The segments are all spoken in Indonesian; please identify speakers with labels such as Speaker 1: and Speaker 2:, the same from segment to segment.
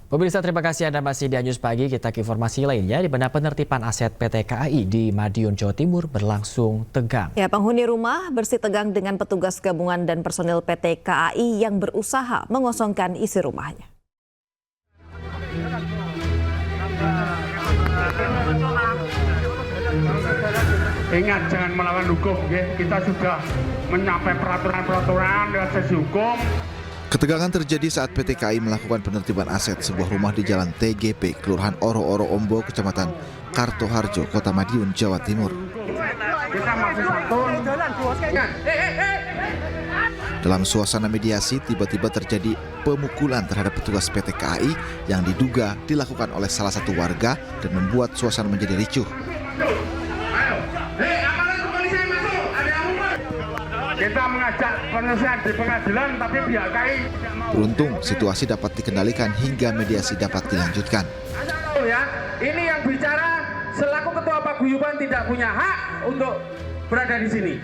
Speaker 1: Pemirsa, terima kasih Anda masih di Anyus Pagi. Kita ke informasi lainnya, di mana penertiban aset PT KAI di Madiun, Jawa Timur berlangsung tegang.
Speaker 2: Ya, penghuni rumah bersih tegang dengan petugas gabungan dan personil PT KAI yang berusaha mengosongkan isi rumahnya.
Speaker 3: Ingat, jangan melawan hukum, ya. Kita sudah mencapai peraturan-peraturan lewat sesi hukum.
Speaker 4: Ketegangan terjadi saat PT KAI melakukan penertiban aset sebuah rumah di Jalan TGP, Kelurahan Oro-Oro Ombo, Kecamatan Kartoharjo, Kota Madiun, Jawa Timur. Dalam suasana mediasi, tiba-tiba terjadi pemukulan terhadap petugas PT KAI yang diduga dilakukan oleh salah satu warga dan membuat suasana menjadi ricuh.
Speaker 3: Kita mengajak penyelesaian di pengadilan, tapi pihak KAI tidak mau.
Speaker 4: Beruntung, situasi dapat dikendalikan hingga mediasi dapat dilanjutkan.
Speaker 3: Ya, ini yang bicara selaku ketua paguyuban tidak punya hak untuk berada di sini.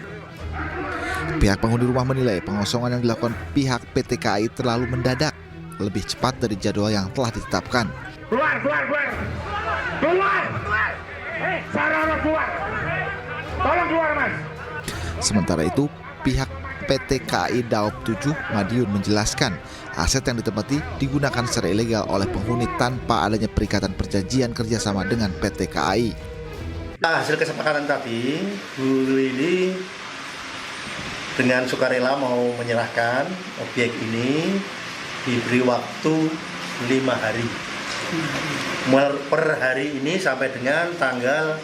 Speaker 4: Pihak penghuni rumah menilai pengosongan yang dilakukan pihak PT KAI terlalu mendadak, lebih cepat dari jadwal yang telah ditetapkan.
Speaker 3: Keluar! Sarana keluar! Tolong keluar, Mas!
Speaker 4: Sementara itu, pihak PT KAI Daop 7 Madiun menjelaskan aset yang ditempati digunakan secara ilegal oleh penghuni tanpa adanya perikatan perjanjian kerjasama dengan PT KAI.
Speaker 5: Nah, hasil kesepakatan tadi, Bu Lili dengan sukarela mau menyerahkan objek ini, diberi waktu 5 hari. Per hari ini sampai dengan tanggal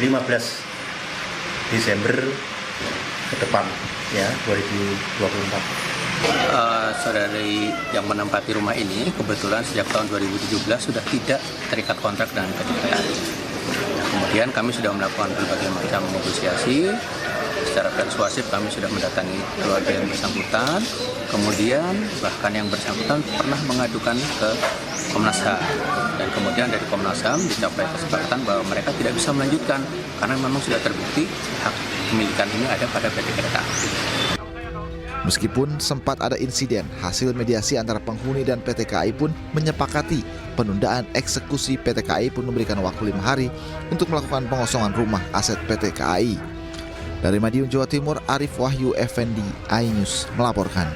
Speaker 5: 15 Desember ke depan, ya, 2024.
Speaker 6: Saudari yang menempati rumah ini kebetulan sejak tahun 2017 sudah tidak terikat kontrak dengan PT KAI. Kemudian kami sudah melakukan berbagai macam negosiasi. Secara persuasif kami sudah mendatangi keluarga yang bersangkutan. Kemudian bahkan yang bersangkutan pernah mengadukan ke Komnas HAM. Dan kemudian dari Komnas HAM dicapai kesepakatan bahwa mereka tidak bisa melanjutkan karena memang sudah terbukti hak kepemilikan ini ada pada PT KAI.
Speaker 4: Meskipun sempat ada insiden, hasil mediasi antara penghuni dan PT KAI pun menyepakati penundaan eksekusi. PT KAI pun memberikan waktu 5 hari untuk melakukan pengosongan rumah aset PT KAI. Dari Madiun, Jawa Timur, Arif Wahyu Effendi, iNews melaporkan.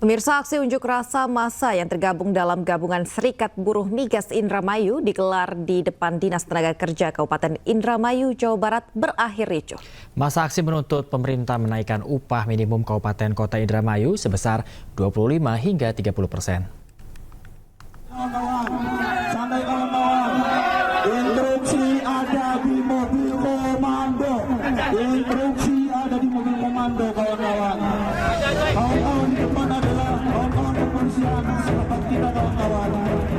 Speaker 2: Pemirsa, aksi unjuk rasa massa yang tergabung dalam gabungan Serikat Buruh Migas Indramayu digelar di depan Dinas Tenaga Kerja Kabupaten Indramayu, Jawa Barat berakhir ricuh.
Speaker 1: Masa aksi menuntut pemerintah menaikkan upah minimum Kabupaten Kota Indramayu sebesar 25 hingga 30%.
Speaker 7: Santai kawan-kawan, instruksi ada di mobil komando. Instruksi ada di mobil komando, kawan-kawan. Kawan-kawan di depan adalah kawan-kawan kepolisian. Selamat kita, kawan-kawan.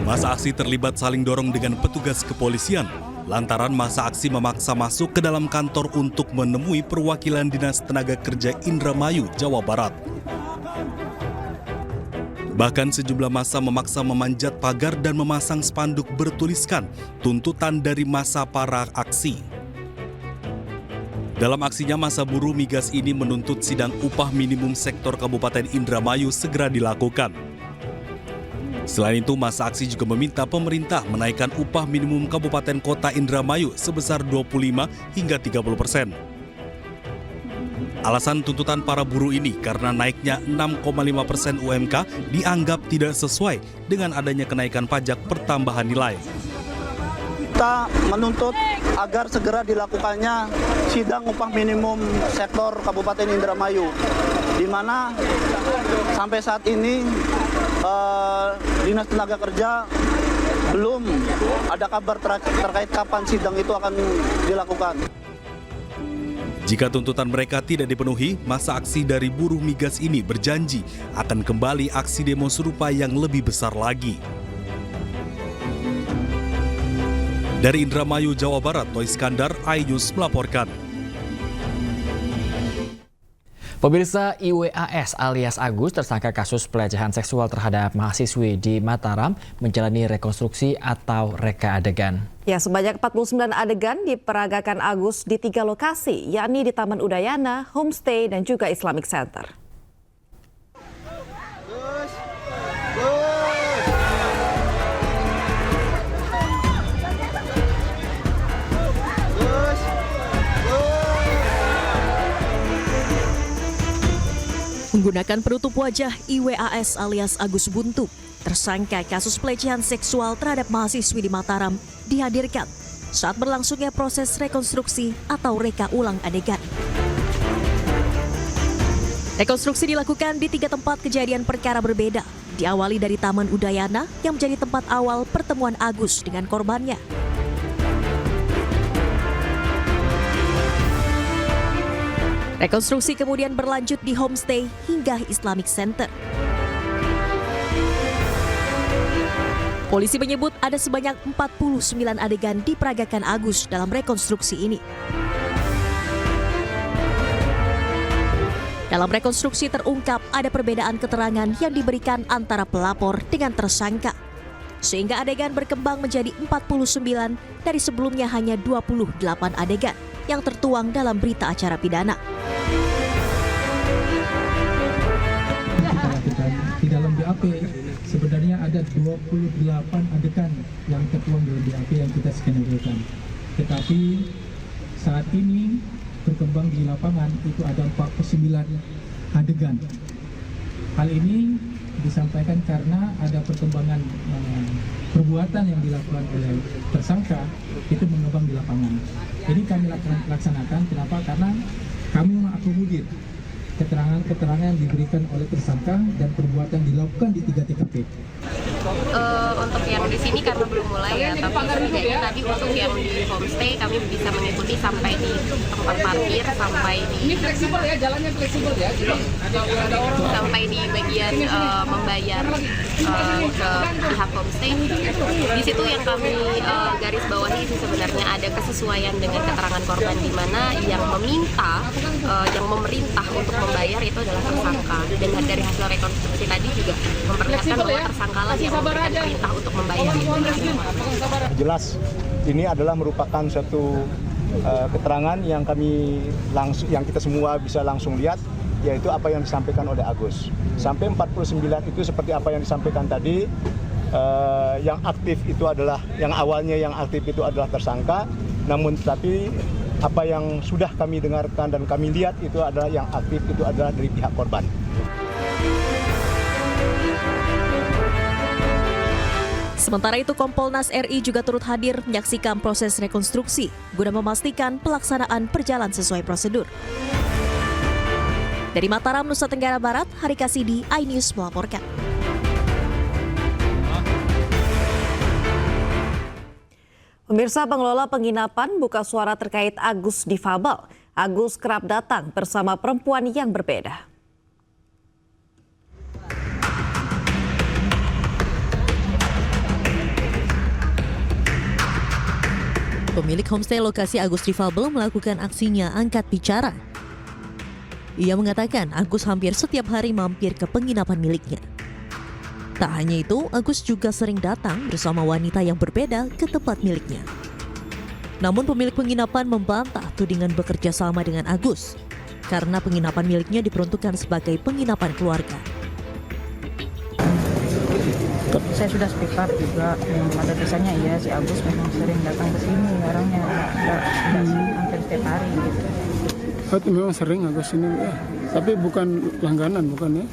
Speaker 8: Masa aksi terlibat saling dorong dengan petugas kepolisian. Lantaran masa aksi memaksa masuk ke dalam kantor untuk menemui perwakilan Dinas Tenaga Kerja Indramayu, Jawa Barat. Bahkan sejumlah massa memaksa memanjat pagar dan memasang spanduk bertuliskan tuntutan dari massa para aksi. Dalam aksinya, massa buruh migas ini menuntut sidang upah minimum sektor Kabupaten Indramayu segera dilakukan. Selain itu, massa aksi juga meminta pemerintah menaikkan upah minimum Kabupaten Kota Indramayu sebesar 25 hingga 30%. Alasan tuntutan para buruh ini karena naiknya 6,5% UMK dianggap tidak sesuai dengan adanya kenaikan pajak pertambahan nilai.
Speaker 9: Kita menuntut agar segera dilakukannya sidang upah minimum sektor Kabupaten Indramayu, di mana sampai saat ini Dinas Tenaga Kerja belum ada kabar terkait kapan sidang itu akan dilakukan.
Speaker 8: Jika tuntutan mereka tidak dipenuhi, masa aksi dari buruh migas ini berjanji akan kembali aksi demo serupa yang lebih besar lagi. Dari Indramayu, Jawa Barat, Toy Skandar, iNews melaporkan.
Speaker 1: Pemirsa, IWAS alias Agus tersangka kasus pelecehan seksual terhadap mahasiswi di Mataram menjalani rekonstruksi atau reka adegan.
Speaker 2: Ya, sebanyak 49 adegan diperagakan Agus di 3 lokasi, yakni di Taman Udayana, Homestay, dan juga Islamic Center.
Speaker 10: Menggunakan penutup wajah, IWAS alias Agus Buntu, tersangka kasus pelecehan seksual terhadap mahasiswi di Mataram, dihadirkan saat berlangsungnya proses rekonstruksi atau reka ulang adegan. Rekonstruksi dilakukan di 3 tempat kejadian perkara berbeda, diawali dari Taman Udayana yang menjadi tempat awal pertemuan Agus dengan korbannya. Rekonstruksi kemudian berlanjut di homestay hingga Islamic Center. Polisi menyebut ada sebanyak 49 adegan diperagakan Agus dalam rekonstruksi ini. Dalam rekonstruksi terungkap ada perbedaan keterangan yang diberikan antara pelapor dengan tersangka, sehingga adegan berkembang menjadi 49 dari sebelumnya hanya 28 adegan yang tertuang dalam berita acara pidana.
Speaker 11: Di dalam BAP sebenarnya ada 28 adegan yang tertuang dalam BAP yang kita skenario-kan. Tetapi saat ini berkembang di lapangan itu ada 49 adegan. Hal ini disampaikan karena ada perkembangan perbuatan yang dilakukan oleh tersangka itu mengembang di lapangan. Ini kami laksanakan. Kenapa? Karena kami mengakomodir keterangan-keterangan yang diberikan oleh tersangka dan perbuatan dilakukan di 3 TKP.
Speaker 12: Untuk yang di sini karena belum mulai ya, tapi setidaknya tadi untuk yang di homestay kami bisa mengikuti sampai di tempat parkir, sampai di fleksibel ya, jalannya fleksibel ya. Sampai di bagian membayar ke pihak homestay. Di situ yang kami garis bawahi sebenarnya ada kesesuaian dengan keterangan korban, di mana yang meminta, yang memerintah untuk membayar itu adalah tersangka. Dan dari hasil rekonstruksi tadi juga memperlihatkan bahwa tersangka lah yang memberikan perintah untuk membayar.
Speaker 13: Jelas ini adalah merupakan satu keterangan yang yang kita semua bisa langsung lihat, yaitu apa yang disampaikan oleh Agus. Sampai 49 itu seperti apa yang disampaikan tadi, yang aktif itu adalah, yang awalnya yang aktif itu adalah tersangka, namun tetapi apa yang sudah kami dengarkan dan kami lihat itu adalah yang aktif itu adalah dari pihak korban.
Speaker 10: Sementara itu, Kompolnas RI juga turut hadir menyaksikan proses rekonstruksi guna memastikan pelaksanaan berjalan sesuai prosedur. Dari Mataram, Nusa Tenggara Barat, Harika Sidi, iNews melaporkan.
Speaker 2: Pemirsa, pengelola penginapan buka suara terkait Agus difabel. Agus kerap datang bersama perempuan yang berbeda.
Speaker 14: Pemilik homestay lokasi Agus difabel melakukan aksinya angkat bicara. Ia mengatakan Agus hampir setiap hari mampir ke penginapan miliknya. Tak hanya itu, Agus juga sering datang bersama wanita yang berbeda ke tempat miliknya. Namun pemilik penginapan membantah tudingan bekerja sama dengan Agus, karena penginapan miliknya diperuntukkan sebagai penginapan keluarga.
Speaker 15: Saya sudah speak up juga, pada biasanya iya si Agus memang sering datang ke sini, orangnya hampir setiap hari gitu.
Speaker 16: Oh, memang sering Agus ini ya, tapi bukan langganan bukan ya?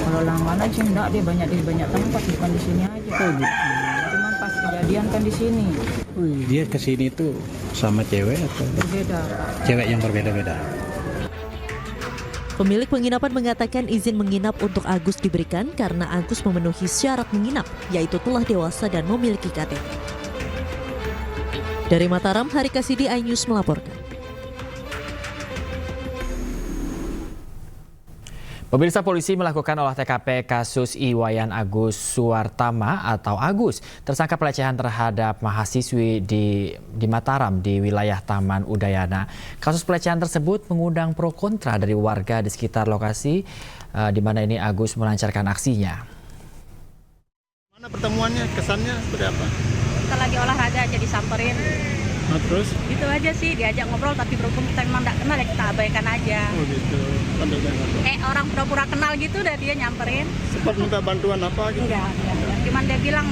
Speaker 15: Kalau langganan sih enggak, dia di banyak tempat, bukan di sini aja.
Speaker 16: Oh, gitu.
Speaker 15: Cuman pas kejadian kan di sini.
Speaker 17: Dia ke sini tuh sama cewek atau
Speaker 15: berbeda?
Speaker 17: Cewek yang berbeda-beda.
Speaker 14: Pemilik penginapan mengatakan izin menginap untuk Agus diberikan karena Agus memenuhi syarat menginap, yaitu telah dewasa dan memiliki KTP. Dari Mataram, Harika Sidi, iNews melaporkan.
Speaker 1: Pemirsa, polisi melakukan olah TKP kasus Iwayan Agus Suwartama atau Agus, tersangka pelecehan terhadap mahasiswi di Mataram di wilayah Taman Udayana. Kasus pelecehan tersebut mengundang pro kontra dari warga di sekitar lokasi di mana ini Agus melancarkan aksinya.
Speaker 16: Mana pertemuannya, kesannya seperti apa?
Speaker 18: Kita lagi olahraga aja disamperin.
Speaker 16: Nah, terus?
Speaker 18: Gitu aja sih, diajak ngobrol tapi berhubung kita memang nggak kenal ya kita abaikan aja.
Speaker 16: Oh gitu,
Speaker 18: orang pura-pura kenal gitu udah dia nyamperin.
Speaker 16: Sempat minta bantuan apa gitu?
Speaker 18: Enggak. Cuman dia bilang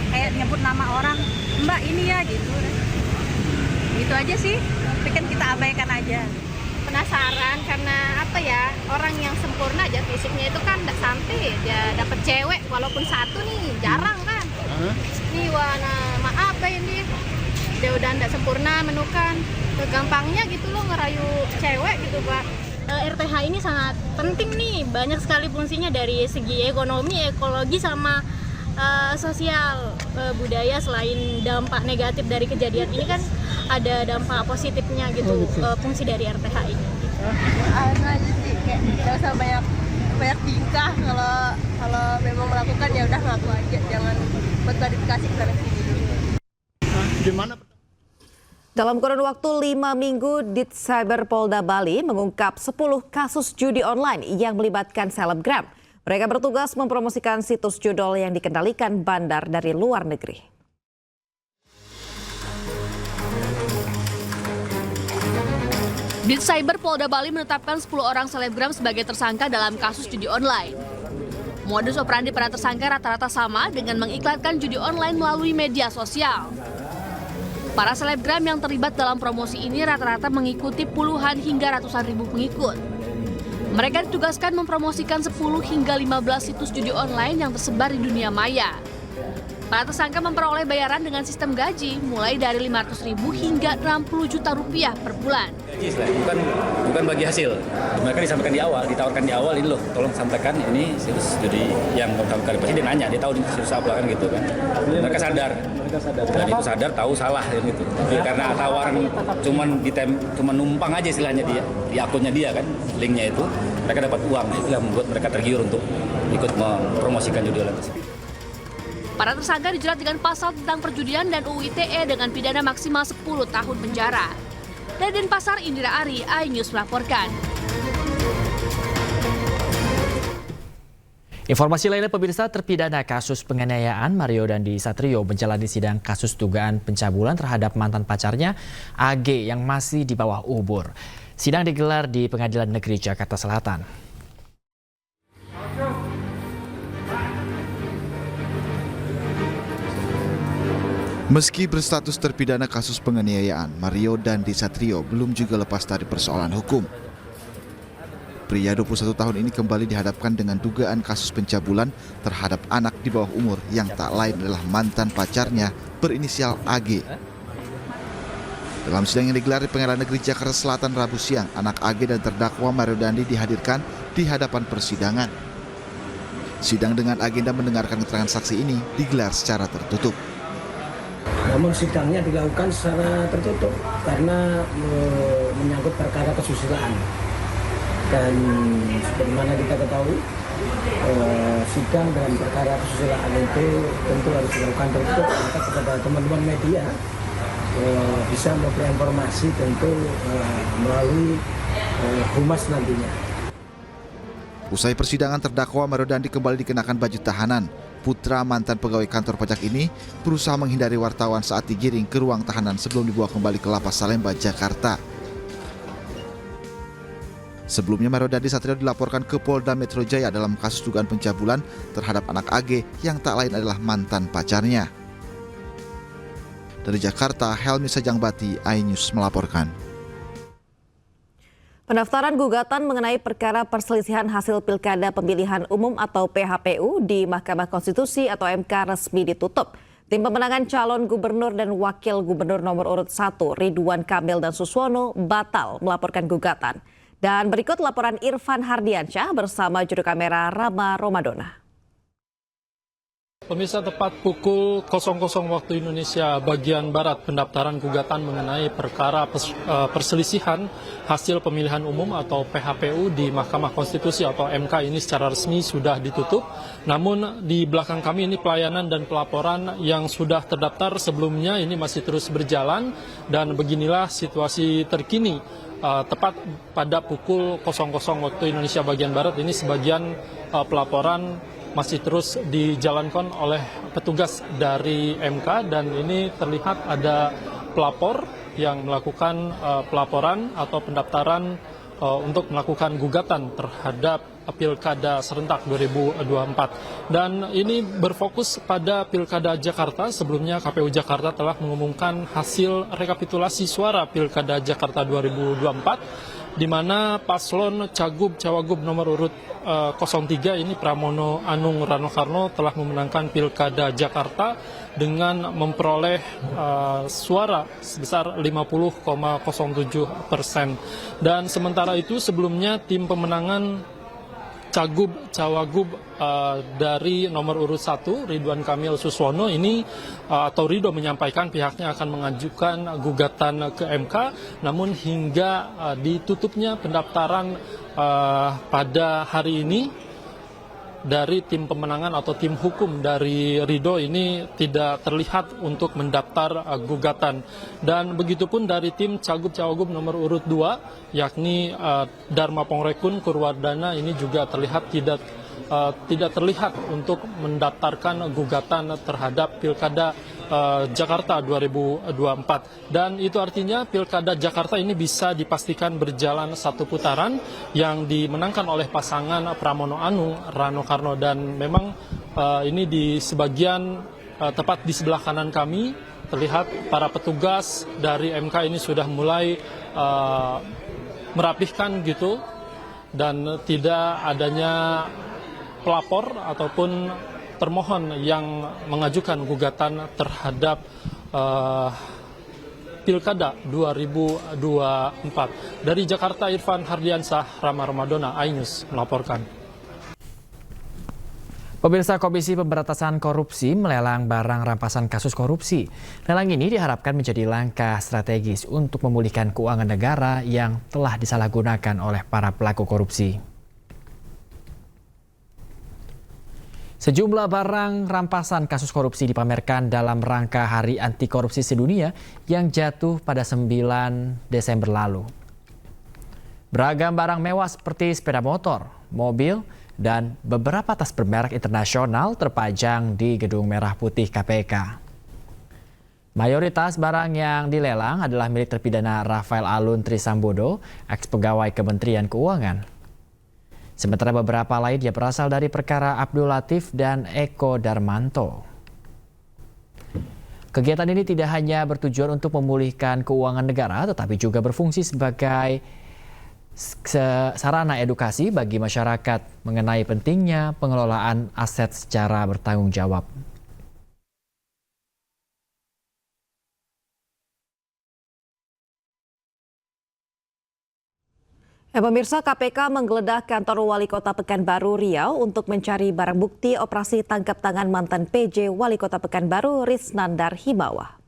Speaker 18: kayak nyebut nama orang, Mbak ini ya gitu. Gitu aja sih, tapi kan kita abaikan aja. penasaran karena apa ya, orang yang sempurna aja fisiknya itu kan nggak santai, dia dapat cewek walaupun satu nih jarang kan. Nih warna maaf ini dia udah nggak sempurna menukan, gampangnya gitu loh ngerayu cewek gitu Pak. RTH ini sangat penting nih, banyak sekali fungsinya dari segi ekonomi, ekologi sama sosial, budaya. Selain dampak negatif dari kejadian ini kan ada dampak positifnya gitu, fungsi dari RTH ini.
Speaker 12: Aja sih, kayak nggak usah banyak tingkah, kalau memang melakukan ya udah ngaku aja, jangan buat klarifikasi ke sana sini dulu.
Speaker 16: Gimana?
Speaker 2: Dalam kurun waktu 5 minggu, Ditcyber Polda Bali mengungkap 10 kasus judi online yang melibatkan selebgram. Mereka bertugas mempromosikan situs judol yang dikendalikan bandar dari luar negeri.
Speaker 19: Ditcyber Polda Bali menetapkan 10 orang selebgram sebagai tersangka dalam kasus judi online. Modus operandi para tersangka rata-rata sama dengan mengiklankan judi online melalui media sosial. Para selebgram yang terlibat dalam promosi ini rata-rata mengikuti puluhan hingga ratusan ribu pengikut. Mereka ditugaskan mempromosikan 10 hingga 15 situs judi online yang tersebar di dunia maya. Para tersangka memperoleh bayaran dengan sistem gaji mulai dari 500.000 hingga 60 juta rupiah per bulan.
Speaker 20: Bukan bagi hasil. Mereka disampaikan di awal, ditawarkan di awal, ini loh, tolong sampaikan ini situs judi yang pertama kali. Pasti dia nanya, dia tahu ini situs apa kan gitu kan. Mereka sadar. Dan itu sadar, tahu salah kan gitu. Karena tawaran cuman numpang aja istilahnya dia di akunnya dia kan, linknya itu, mereka dapat uang. Itu yang membuat mereka tergiur untuk ikut mempromosikan judi online tersebut.
Speaker 19: Para tersangka dijerat dengan pasal tentang perjudian dan UU ITE dengan pidana maksimal 10 tahun penjara. Dari Denpasar, Indira Ari, iNews melaporkan.
Speaker 1: Informasi lainnya, pemirsa, terpidana kasus penganiayaan Mario Dandi Satrio menjalani sidang kasus dugaan pencabulan terhadap mantan pacarnya AG yang masih di bawah umur. Sidang digelar di Pengadilan Negeri Jakarta Selatan.
Speaker 4: Meski berstatus terpidana kasus penganiayaan, Mario Dandi Satrio belum juga lepas dari persoalan hukum. Pria 21 tahun ini kembali dihadapkan dengan dugaan kasus pencabulan terhadap anak di bawah umur yang tak lain adalah mantan pacarnya berinisial AG. Dalam sidang yang digelar di Pengadilan Negeri Jakarta Selatan Rabu siang, anak AG dan terdakwa Mario Dandi dihadirkan di hadapan persidangan. Sidang dengan agenda mendengarkan keterangan saksi ini digelar secara tertutup.
Speaker 21: Namun sidangnya dilakukan secara tertutup karena menyangkut perkara kesusilaan. Dan sebagaimana kita ketahui, sidang dalam perkara kesusilaan itu tentu harus dilakukan tertutup. Maka kepada teman-teman media bisa memberi informasi tentu melalui humas nantinya.
Speaker 4: Usai persidangan, terdakwa Mario Dandi kembali dikenakan baju tahanan. Putra mantan pegawai kantor pajak ini berusaha menghindari wartawan saat digiring ke ruang tahanan sebelum dibawa kembali ke Lapas Salemba, Jakarta. Sebelumnya Mario Dandi Satrio dilaporkan ke Polda Metro Jaya dalam kasus dugaan pencabulan terhadap anak AG yang tak lain adalah mantan pacarnya. Dari Jakarta, Helmi Sajangbati, iNews melaporkan.
Speaker 2: Pendaftaran gugatan mengenai perkara perselisihan hasil Pilkada Pemilihan Umum atau PHPU di Mahkamah Konstitusi atau MK resmi ditutup. Tim pemenangan calon gubernur dan wakil gubernur nomor urut 1 Ridwan Kamil dan Suswono batal melaporkan gugatan. Dan berikut laporan Irfan Hardiansyah bersama juru kamera Rama Romadona.
Speaker 22: Pemirsa, tepat pukul 00 waktu Indonesia bagian Barat, pendaftaran gugatan mengenai perkara perselisihan hasil pemilihan umum atau PHPU di Mahkamah Konstitusi atau MK ini secara resmi sudah ditutup. Namun di belakang kami ini pelayanan dan pelaporan yang sudah terdaftar sebelumnya ini masih terus berjalan, dan beginilah situasi terkini. Tepat pada pukul 00 waktu Indonesia bagian Barat ini sebagian pelaporan masih terus dijalankan oleh petugas dari MK, dan ini terlihat ada pelapor yang melakukan pelaporan atau pendaftaran untuk melakukan gugatan terhadap Pilkada serentak 2024. Dan ini berfokus pada Pilkada Jakarta. Sebelumnya KPU Jakarta telah mengumumkan hasil rekapitulasi suara Pilkada Jakarta 2024. di mana paslon Cagup-Cawagup nomor urut 03 ini Pramono Anung Rano Karno telah memenangkan Pilkada Jakarta dengan memperoleh suara sebesar 50,07%. Dan sementara itu sebelumnya tim pemenangan Cagup-Cawagup dari nomor urut 1 Ridwan Kamil Suswono ini atau Ridho menyampaikan pihaknya akan mengajukan gugatan ke MK, namun hingga ditutupnya pendaftaran pada hari ini dari tim pemenangan atau tim hukum dari Ridho ini tidak terlihat untuk mendaftar gugatan. Dan begitupun dari tim Cagup-Cawagup nomor urut 2 yakni Dharma Pongrekun Purwardana ini juga terlihat tidak terlihat untuk mendaftarkan gugatan terhadap Pilkada Jakarta 2024. Dan itu artinya Pilkada Jakarta ini bisa dipastikan berjalan satu putaran yang dimenangkan oleh pasangan Pramono Anung Rano Karno. Dan memang ini di sebagian tepat di sebelah kanan kami terlihat para petugas dari MK ini sudah mulai merapihkan gitu, dan tidak adanya pelapor ataupun termohon yang mengajukan gugatan terhadap Pilkada 2024. Dari Jakarta, Irfan Hardiansah, Rama Ramadona, iNews melaporkan.
Speaker 1: Pemirsa, Komisi Pemberantasan Korupsi melelang barang rampasan kasus korupsi. Lelang ini diharapkan menjadi langkah strategis untuk memulihkan keuangan negara yang telah disalahgunakan oleh para pelaku korupsi. Sejumlah barang rampasan kasus korupsi dipamerkan dalam rangka Hari Anti Korupsi Sedunia yang jatuh pada 9 Desember lalu. Beragam barang mewah seperti sepeda motor, mobil, dan beberapa tas bermerek internasional terpajang di Gedung Merah Putih KPK. Mayoritas barang yang dilelang adalah milik terpidana Rafael Alun Trisambodo, ex-pegawai Kementerian Keuangan. Sementara beberapa lainnya berasal dari perkara Abdul Latif dan Eko Darmanto. Kegiatan ini tidak hanya bertujuan untuk memulihkan keuangan negara, tetapi juga berfungsi sebagai sarana edukasi bagi masyarakat mengenai pentingnya pengelolaan aset secara bertanggung jawab.
Speaker 2: Pemirsa, KPK menggeledah kantor Wali Kota Pekanbaru Riau untuk mencari barang bukti operasi tangkap tangan mantan PJ Wali Kota Pekanbaru Risnandar Himawa.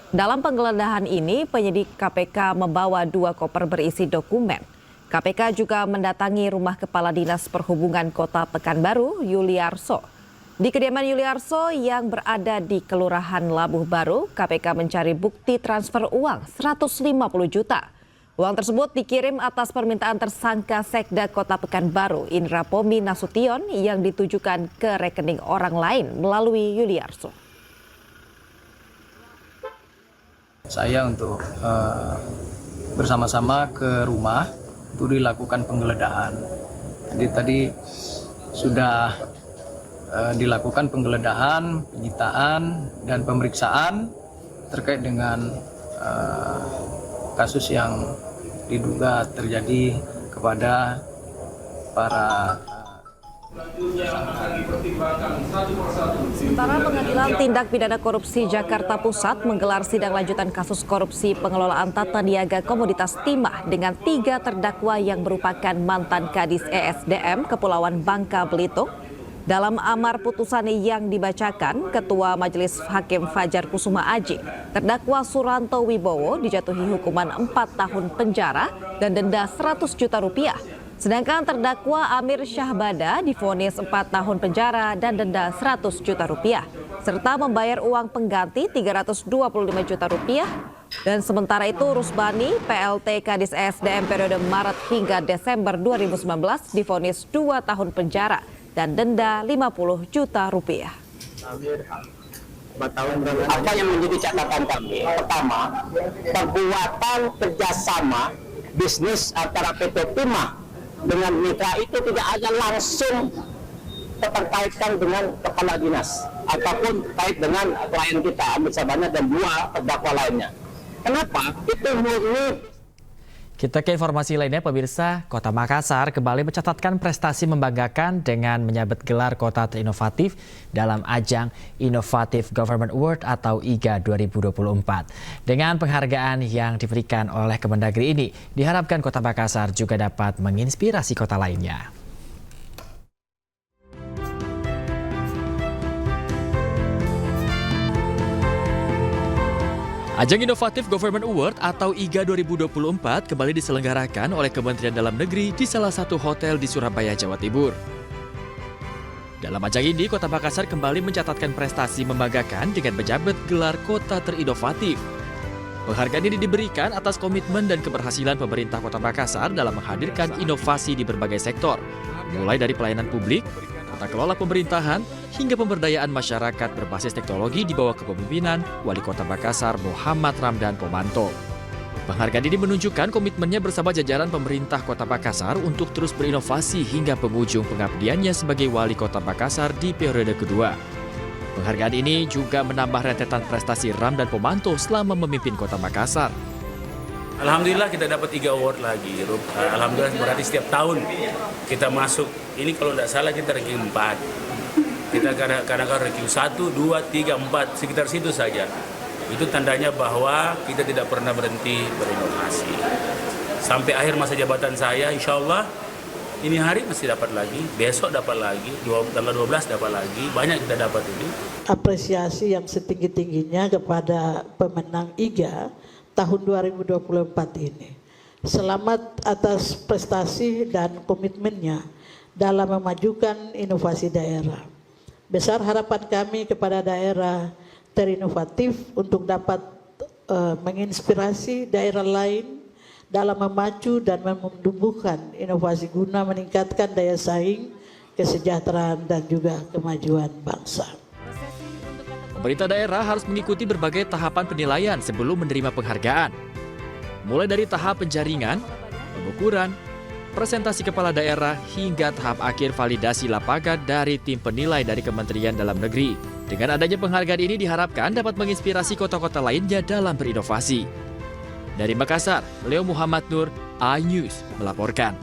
Speaker 2: Dalam penggeledahan ini, penyidik KPK membawa 2 koper berisi dokumen. KPK juga mendatangi rumah Kepala Dinas Perhubungan Kota Pekanbaru, Yuliarso. Di kediaman Yuliarso yang berada di Kelurahan Labuh Baru, KPK mencari bukti transfer uang 150 juta. Uang tersebut dikirim atas permintaan tersangka Sekda Kota Pekanbaru, Indra Pomi Nasution, yang ditujukan ke rekening orang lain melalui Yuliarso.
Speaker 6: Saya untuk bersama-sama ke rumah untuk dilakukan penggeledahan. Jadi tadi sudah dilakukan penggeledahan, penyitaan, dan pemeriksaan terkait dengan kasus yang diduga terjadi kepada para
Speaker 2: Sementara Pengadilan Tindak Pidana Korupsi Jakarta Pusat menggelar sidang lanjutan kasus korupsi pengelolaan tata niaga komoditas timah dengan 3 terdakwa yang merupakan mantan Kadis ESDM Kepulauan Bangka Belitung. Dalam amar putusan yang dibacakan, Ketua Majelis Hakim Fajar Kusuma Aji, terdakwa Suranto Wibowo dijatuhi hukuman 4 tahun penjara dan denda 100 juta rupiah. Sedangkan terdakwa Amir Syahbada divonis 4 tahun penjara dan denda 100 juta rupiah, serta membayar uang pengganti 325 juta rupiah. Dan sementara itu Rusbani, PLT Kadis ESDM periode Maret hingga Desember 2019 divonis 2 tahun penjara dan denda 50 juta rupiah.
Speaker 3: Apa yang menjadi catatan kami? Pertama, perbuatan kerjasama bisnis antara PT Timah dengan mitra itu tidak hanya langsung terkaitkan dengan kepala dinas. ataupun terkait dengan klien kita Amir Sabana dan 2 terdakwa lainnya. Kenapa? Itu murni.
Speaker 1: Kita ke informasi lainnya, pemirsa. Kota Makassar kembali mencatatkan prestasi membanggakan dengan menyabet gelar kota terinovatif dalam ajang Innovative Government Award atau IGA 2024. Dengan penghargaan yang diberikan oleh Kemendagri ini, diharapkan Kota Makassar juga dapat menginspirasi kota lainnya. Ajang Innovative Government Award atau IGA 2024 kembali diselenggarakan oleh Kementerian Dalam Negeri di salah satu hotel di Surabaya, Jawa Timur. Dalam ajang ini, Kota Makassar kembali mencatatkan prestasi membanggakan dengan menjabat gelar kota terinovatif. Penghargaan ini diberikan atas komitmen dan keberhasilan pemerintah Kota Makassar dalam menghadirkan inovasi di berbagai sektor, mulai dari pelayanan publik, tata kelola pemerintahan, hingga pemberdayaan masyarakat berbasis teknologi di bawah kepemimpinan Wali Kota Makassar Muhammad Ramdan Pomanto. Penghargaan ini menunjukkan komitmennya bersama jajaran pemerintah Kota Makassar untuk terus berinovasi hingga penghujung pengabdiannya sebagai Wali Kota Makassar di periode kedua. Penghargaan ini juga menambah rentetan prestasi Ramdan Pomanto selama memimpin Kota Makassar.
Speaker 5: Alhamdulillah kita dapat 3 award lagi. Alhamdulillah berarti setiap tahun kita masuk. Ini kalau tidak salah kita ranking 4. Kita kadang-kadang ranking 1, 2, 3, 4, sekitar situ saja. Itu tandanya bahwa kita tidak pernah berhenti berinovasi. Sampai akhir masa jabatan saya, insya Allah ini hari masih dapat lagi, besok dapat lagi, tanggal 12 dapat lagi, banyak kita dapat ini.
Speaker 7: Apresiasi yang setinggi-tingginya kepada pemenang IGA tahun 2024 ini. Selamat atas prestasi dan komitmennya dalam memajukan inovasi daerah. Besar harapan kami kepada daerah terinovatif untuk dapat menginspirasi daerah lain dalam memacu dan menumbuhkan inovasi guna meningkatkan daya saing, kesejahteraan dan juga kemajuan bangsa.
Speaker 1: Pemerintah daerah harus mengikuti berbagai tahapan penilaian sebelum menerima penghargaan. Mulai dari tahap penjaringan, pengukuran, presentasi kepala daerah, hingga tahap akhir validasi lapangan dari tim penilai dari Kementerian Dalam Negeri. Dengan adanya penghargaan ini diharapkan dapat menginspirasi kota-kota lainnya dalam berinovasi. Dari Makassar, Leo Muhammad Nur, iNews melaporkan.